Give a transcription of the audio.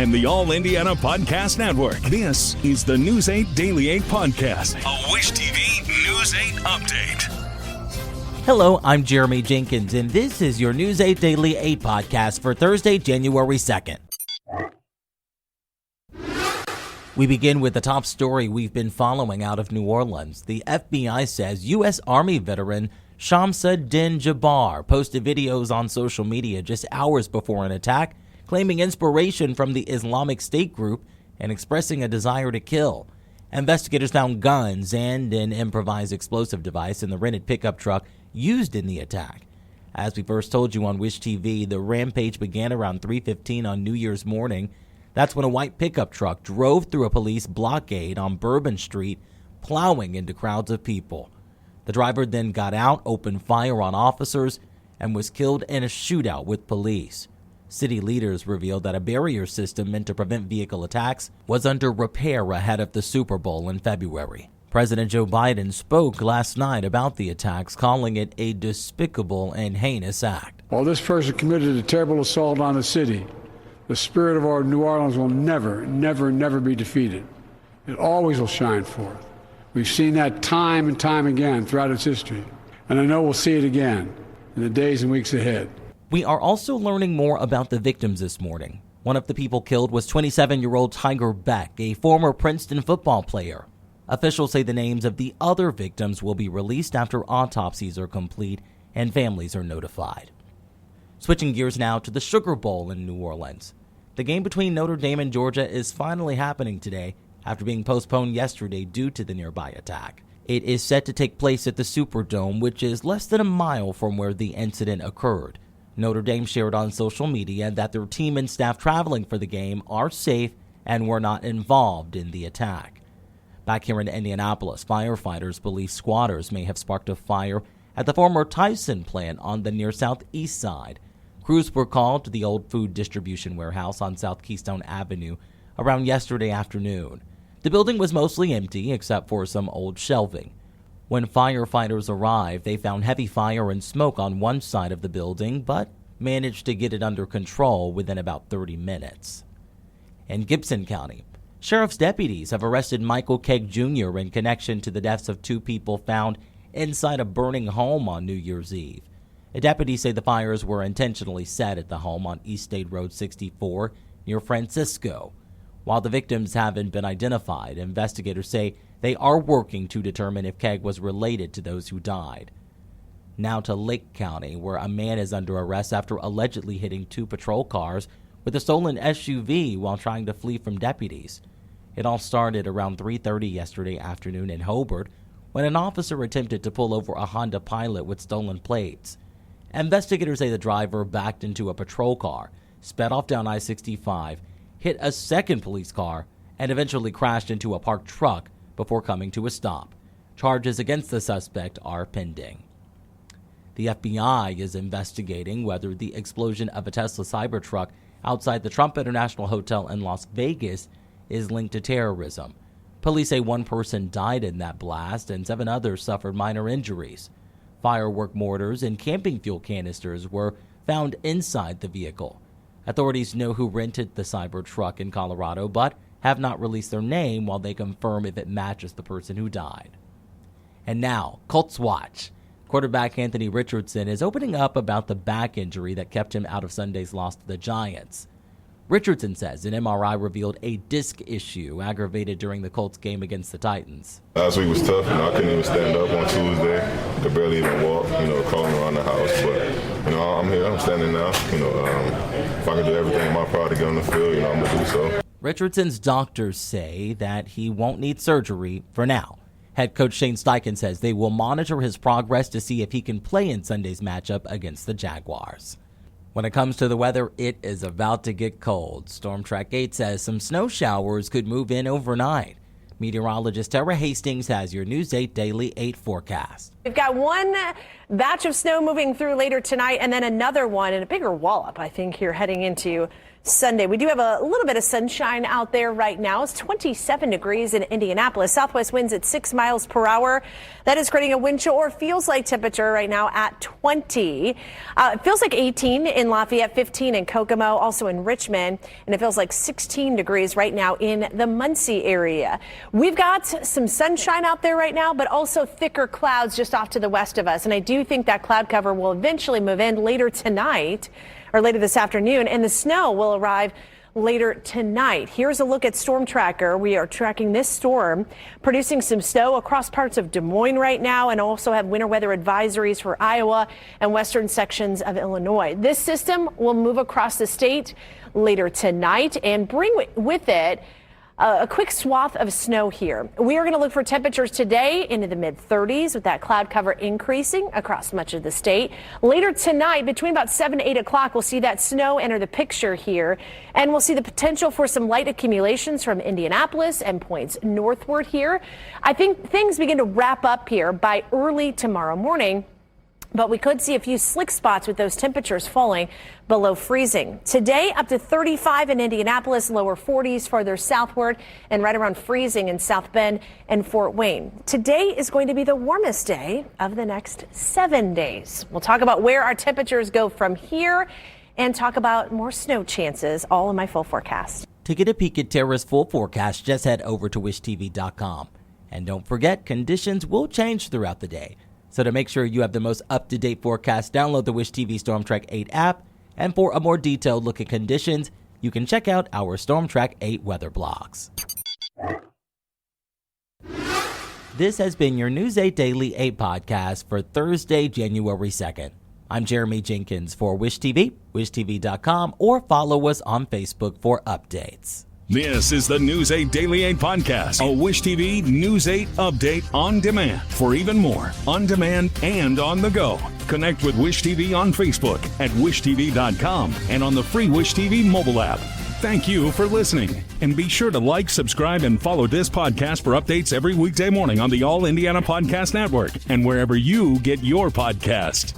and the All Indiana Podcast Network. This is the News 8 Daily 8 Podcast, a Wish TV News 8 update. Hello, I'm Jeremy Jenkins, and this is your News 8 Daily 8 Podcast for Thursday, January 2nd. We begin with the top story we've been following out of New Orleans. The FBI says U.S. Army veteran Shamsa Din Jabbar posted videos on social media just hours before an attack, claiming inspiration from the Islamic State group and expressing a desire to kill. Investigators found guns and an improvised explosive device in the rented pickup truck used in the attack. As we first told you on Wish TV, the rampage began around 3:15 on New Year's morning. That's when a white pickup truck drove through a police blockade on Bourbon Street, plowing into crowds of people. The driver then got out, opened fire on officers, and was killed in a shootout with police. City leaders revealed that a barrier system meant to prevent vehicle attacks was under repair ahead of the Super Bowl in February. President Joe Biden spoke last night about the attacks, calling it a despicable and heinous act. While this person committed a terrible assault on the city, the spirit of our New Orleans will never, never, never be defeated. It always will shine forth. We've seen that time and time again throughout its history, and I know we'll see it again in the days and weeks ahead. We are also learning more about the victims this morning. One of the people killed was 27-year-old Tiger Beck, a former Princeton football player. Officials say the names of the other victims will be released after autopsies are complete and families are notified. Switching gears now to the Sugar Bowl in New Orleans. The game between Notre Dame and Georgia is finally happening today after being postponed yesterday due to the nearby attack. It is set to take place at the Superdome, which is less than a mile from where the incident occurred. Notre Dame shared on social media that their team and staff traveling for the game are safe and were not involved in the attack. Back here in Indianapolis, firefighters believe squatters may have sparked a fire at the former Tyson plant on the near southeast side. Crews were called to the old food distribution warehouse on South Keystone Avenue around yesterday afternoon. The building was mostly empty except for some old shelving. When firefighters arrived, they found heavy fire and smoke on one side of the building, but managed to get it under control within about 30 minutes. In Gibson County, sheriff's deputies have arrested Michael Kegg Jr. in connection to the deaths of two people found inside a burning home on New Year's Eve. The deputies say the fires were intentionally set at the home on East State Road 64 near Francisco. While the victims haven't been identified, investigators say they are working to determine if Kegg was related to those who died. Now to Lake County, where a man is under arrest after allegedly hitting two patrol cars with a stolen SUV while trying to flee from deputies. It all started around 3:30 yesterday afternoon in Hobart when an officer attempted to pull over a Honda Pilot with stolen plates. Investigators say the driver backed into a patrol car, sped off down I-65, hit a second police car, and eventually crashed into a parked truck before coming to a stop. Charges against the suspect are pending. The FBI is investigating whether the explosion of a Tesla Cybertruck outside the Trump International Hotel in Las Vegas is linked to terrorism. Police say one person died in that blast and 7 others suffered minor injuries. Firework mortars and camping fuel canisters were found inside the vehicle. Authorities know who rented the Cybertruck in Colorado, but have not released their name while they confirm if it matches the person who died. And now, Colts watch. Quarterback Anthony Richardson is opening up about the back injury that kept him out of Sunday's loss to the Giants. Richardson says an MRI revealed a disc issue aggravated during the Colts game against the Titans. Last week was tough. I couldn't even stand up on Tuesday. Could barely even walk, crawling around the house. But, I'm here. I'm standing now. If I can do everything in my power to get on the field, I'm going to do so. Richardson's doctors say that he won't need surgery for now. Head coach Shane Steichen says they will monitor his progress to see if he can play in Sunday's matchup against the Jaguars. When it comes to the weather, it is about to get cold. Storm Track 8 says some snow showers could move in overnight. Meteorologist Tara Hastings has your News 8 Daily 8 forecast. We've got one batch of snow moving through later tonight and then another one and a bigger wallop, I think, here heading into Sunday. We do have a little bit of sunshine out there right now. It's 27 degrees in Indianapolis. Southwest winds at 6 miles per hour. That is creating a wind chill, or feels like temperature right now at 20. It feels like 18 in Lafayette, 15 in Kokomo, also in Richmond, and it feels like 16 degrees right now in the Muncie area. We've got some sunshine out there right now, but also thicker clouds just off to the west of us. And I do think that cloud cover will eventually move in later tonight, or later this afternoon, and the snow will arrive later tonight. Here's a look at Storm Tracker. We are tracking this storm, producing some snow across parts of Des Moines right now, and also have winter weather advisories for Iowa and western sections of Illinois. This system will move across the state later tonight and bring with it a quick swath of snow here. We are going to look for temperatures today into the mid-30s with that cloud cover increasing across much of the state. Later tonight, between about 7 to 8 o'clock, we'll see that snow enter the picture here, and we'll see the potential for some light accumulations from Indianapolis and points northward here. I think things begin to wrap up here by early tomorrow morning, but we could see a few slick spots with those temperatures falling below freezing. Today, up to 35 in Indianapolis, lower 40s farther southward, and right around freezing in South Bend and Fort Wayne. Today is going to be the warmest day of the next 7 days. We'll talk about where our temperatures go from here and talk about more snow chances, all in my full forecast. To get a peek at Terra's full forecast, just head over to wishtv.com. And don't forget, conditions will change throughout the day. So to make sure you have the most up-to-date forecast, download the Wish TV Storm Track 8 app. And for a more detailed look at conditions, you can check out our Storm Track 8 weather blogs. This has been your News 8 Daily 8 podcast for Thursday, January 2nd. I'm Jeremy Jenkins for Wish TV, wishtv.com, or follow us on Facebook for updates. This is the News 8 Daily 8 podcast, a Wish TV News 8 update on demand. For even more, on demand and on the go, connect with Wish TV on Facebook at wishtv.com and on the free Wish TV mobile app. Thank you for listening, and be sure to like, subscribe, and follow this podcast for updates every weekday morning on the All Indiana Podcast Network and wherever you get your podcast.